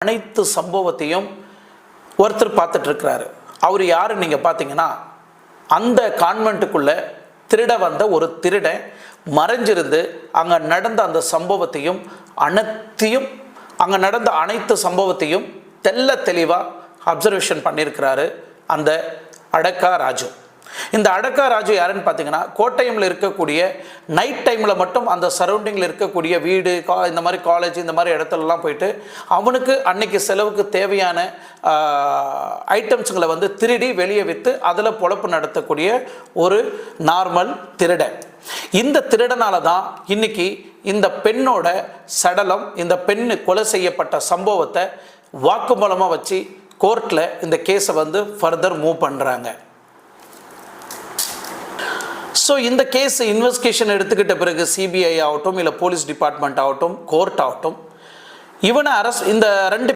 அனைத்து சம்பவத்தையும் ஒருத்தர் பார்த்துட்டு இருக்கிறாரு. அவர் யாரு நீங்கள் பார்த்தீங்கன்னா, அந்த கான்வென்ட்டுக்குள்ள திருட வந்த ஒரு திருடன் மறைஞ்சிருந்து அங்கே நடந்த அந்த சம்பவத்தையும் அங்கே நடந்த அனைத்து சம்பவத்தையும் தெளிவாக அப்சர்வேஷன் பண்ணியிருக்கிறாரு அந்த அடக்கா ராஜு. இந்த அடக்கா ராஜு யாருன்னு பார்த்தீங்கன்னா, கோட்டயமில் இருக்கக்கூடிய நைட் டைமில் மட்டும் அந்த சரௌண்டிங்கில் இருக்கக்கூடிய வீடு, இந்த மாதிரி காலேஜ், இந்த மாதிரி இடத்துலலாம் போயிட்டு அவனுக்கு அன்னைக்கு செலவுக்கு தேவையான ஐட்டம்ஸுங்களை வந்து திருடி வெளியே விற்று அதில் பொழப்பு நடத்தக்கூடிய ஒரு நார்மல் திருடன். இந்த திருடனால தான் இன்னைக்கு இந்த பெண்ணோட சடலம், இந்த பெண்ணு கொலை செய்யப்பட்ட சம்பவத்தை வாக்குமூலமாக வச்சு கோர்ட்டில் இந்த கேஸை வந்து ஃபர்தர் மூவ் பண்ணுறாங்க. ஸோ இந்த கேஸ் இன்வெஸ்டிகேஷன் எடுத்துக்கிட்ட பிறகு சிபிஐ ஆகட்டும், இல்லை போலீஸ் டிபார்ட்மெண்ட் ஆகட்டும், கோர்ட் ஆகட்டும், இவனை இந்த 2